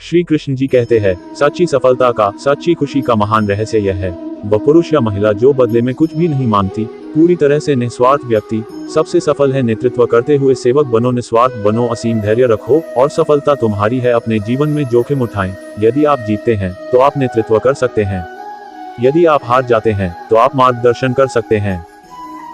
श्री कृष्ण जी कहते हैं, सच्ची सफलता का, सच्ची खुशी का महान रहस्य यह है, वह पुरुष या महिला जो बदले में कुछ भी नहीं मांगती, पूरी तरह से निस्वार्थ व्यक्ति सबसे सफल है। नेतृत्व करते हुए सेवक बनो, निस्वार्थ बनो, असीम धैर्य रखो और सफलता तुम्हारी है। अपने जीवन में जोखिम उठाएं। यदि आप जीतते हैं तो आप नेतृत्व कर सकते हैं, यदि आप हार जाते हैं तो आप मार्गदर्शन कर सकते हैं।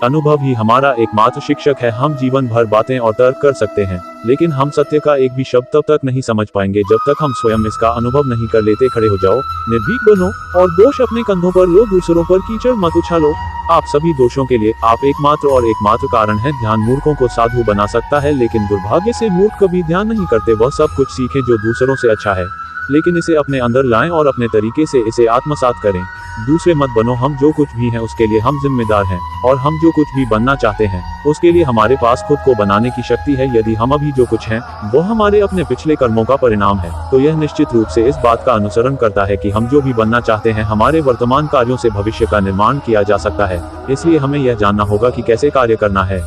अनुभव ही हमारा एकमात्र शिक्षक है। हम जीवन भर बातें और तर्क कर सकते हैं, लेकिन हम सत्य का एक भी शब्द तब तक नहीं समझ पाएंगे जब तक हम स्वयं इसका अनुभव नहीं कर लेते। खड़े हो जाओ, निर्भीक बनो और दोष अपने कंधों पर लो, दूसरों पर कीचड़ मत उछालो। आप सभी दोषों के लिए आप एकमात्र कारण है। ध्यान मूर्खों को साधु बना सकता है, लेकिन दुर्भाग्य से मूर्ख कभी ध्यान नहीं करते। वह सब कुछ सीखे जो दूसरों से अच्छा है, लेकिन इसे अपने अंदर लाएं और अपने तरीके से इसे आत्मसात करें। दूसरे मत बनो। हम जो कुछ भी हैं उसके लिए हम जिम्मेदार हैं, और हम जो कुछ भी बनना चाहते हैं उसके लिए हमारे पास खुद को बनाने की शक्ति है। यदि हम अभी जो कुछ हैं वो हमारे अपने पिछले कर्मों का परिणाम है, तो यह निश्चित रूप से इस बात का अनुसरण करता है कि हम जो भी बनना चाहते हैं हमारे वर्तमान कार्यों से भविष्य का निर्माण किया जा सकता है। इसलिए हमें यह जानना होगा कि कैसे कार्य करना है।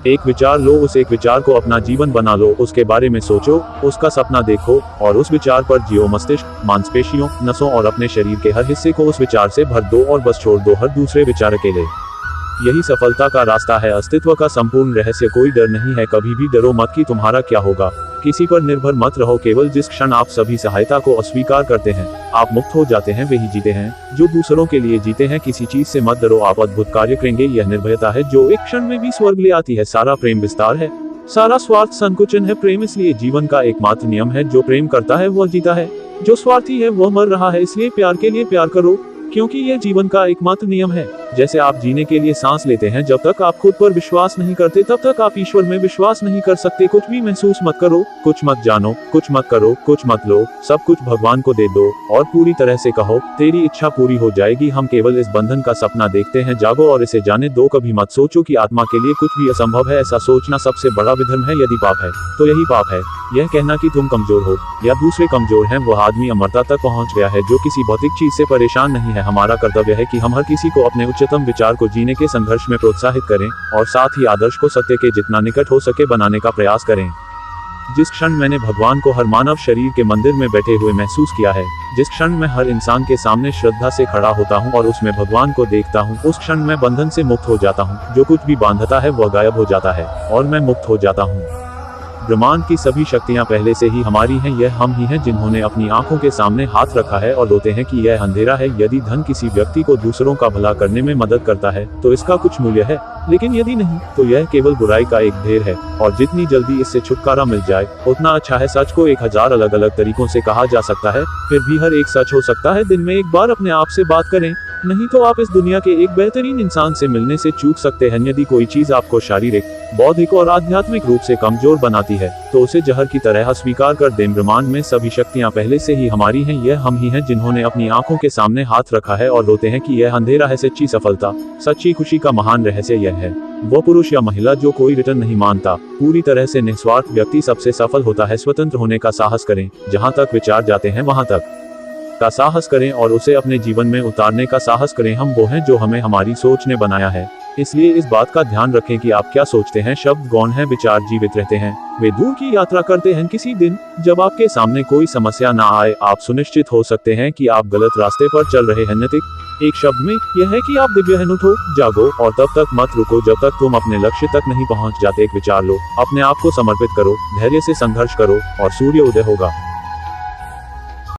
एक विचार लो, उस एक विचार को अपना जीवन बना लो, उसके बारे में सोचो, उसका सपना देखो और उस विचार पर जियो। मस्तिष्क, मांसपेशियों, नसों और अपने शरीर के हर हिस्से को उस विचार से भर दो और बस छोड़ दो हर दूसरे विचार के लिए। यही सफलता का रास्ता है, अस्तित्व का संपूर्ण रहस्य। कोई डर नहीं है, कभी भी डरो मत कि तुम्हारा क्या होगा। किसी पर निर्भर मत रहो। केवल जिस क्षण आप सभी सहायता को अस्वीकार करते हैं, आप मुक्त हो जाते हैं। वे ही जीते हैं जो दूसरों के लिए जीते हैं। किसी चीज से मत डरो, आप अद्भुत कार्य करेंगे। यह निर्भयता है जो एक क्षण में भी स्वर्ग ले आती है। सारा प्रेम विस्तार है, सारा स्वार्थ संकुचन है। प्रेम इसलिए जीवन का एकमात्र नियम है। जो प्रेम करता है वह जीता है, जो स्वार्थी है वह मर रहा है। इसलिए प्यार के लिए प्यार करो, क्योंकि यह जीवन का एकमात्र नियम है। जैसे आप जीने के लिए सांस लेते हैं, जब तक आप खुद पर विश्वास नहीं करते तब तक आप ईश्वर में विश्वास नहीं कर सकते। कुछ भी महसूस मत करो, कुछ मत जानो, कुछ मत करो, कुछ मत लो, सब कुछ भगवान को दे दो और पूरी तरह से कहो, तेरी इच्छा पूरी हो जाएगी। हम केवल इस बंधन का सपना देखते हैं। जागो और इसे जाने दो। कभी मत सोचो कि आत्मा के लिए कुछ भी असंभव है। ऐसा सोचना सबसे बड़ा विधर्म है। यदि पाप है तो यही पाप है। यह कहना कि तुम कमजोर हो या दूसरे कमजोर हैं, वह आदमी अमरता तक पहुंच गया है जो किसी भौतिक चीज से परेशान नहीं है। हमारा कर्तव्य है कि हम हर किसी को अपने उच्चतम विचार को जीने के संघर्ष में प्रोत्साहित करें और साथ ही आदर्श को सत्य के जितना निकट हो सके बनाने का प्रयास करें। जिस क्षण मैंने भगवान को हर मानव शरीर के मंदिर में बैठे हुए महसूस किया है, जिस क्षण मैं हर इंसान के सामने श्रद्धा से खड़ा होता हूँ और उसमें भगवान को देखता हूँ, उस क्षण मैं बंधन से मुक्त हो जाता हूँ। जो कुछ भी बांधता है वह गायब हो जाता है और मैं मुक्त हो जाता हूँ। ब्रह्मांड की सभी शक्तियां पहले से ही हमारी हैं। यह हम ही हैं जिन्होंने अपनी आंखों के सामने हाथ रखा है और रोते हैं कि यह अंधेरा है। यदि धन किसी व्यक्ति को दूसरों का भला करने में मदद करता है तो इसका कुछ मूल्य है, लेकिन यदि नहीं तो यह केवल बुराई का एक ढेर है और जितनी जल्दी इससे छुटकारा मिल जाए उतना अच्छा है। सच को 1000 अलग अलग तरीकों से कहा जा सकता है, फिर भी हर एक सच हो सकता है। दिन में एक बार अपने आप से बात करें, नहीं तो आप इस दुनिया के एक बेहतरीन इंसान से मिलने से चूक सकते हैं। यदि कोई चीज आपको शारीरिक, बौद्धिक और आध्यात्मिक रूप से कमजोर बनाती है तो उसे जहर की तरह स्वीकार कर दें। ब्रह्मांड में सभी शक्तियां पहले से ही हमारी हैं। यह हम ही हैं जिन्होंने अपनी आंखों के सामने हाथ रखा है और रोते हैं कि यह अंधेरा है। सच्ची सफलता, सच्ची खुशी का महान रहस्य यह है, वो पुरुष या महिला जो कोई रिटर्न नहीं मानता, पूरी तरह से निस्वार्थ व्यक्ति सबसे सफल होता है। स्वतंत्र होने का साहस करें, जहां तक विचार जाते हैं वहां तक का साहस करें और उसे अपने जीवन में उतारने का साहस करें। हम वो हैं जो हमें हमारी सोच ने बनाया है, इसलिए इस बात का ध्यान रखें कि आप क्या सोचते हैं। शब्द गौण हैं, विचार जीवित रहते हैं, वे दूर की यात्रा करते हैं। किसी दिन जब आपके सामने कोई समस्या ना आए, आप सुनिश्चित हो सकते हैं कि आप गलत रास्ते पर चल रहे हैं। नैतिक एक शब्द में यह है कि आप दिव्य हैं। उठो, जागो और तब तक मत रुको जब तक तुम अपने लक्ष्य तक नहीं पहुंच जाते। एक विचार लो, अपने आप को समर्पित करो, धैर्य से संघर्ष करो और सूर्य उदय होगा।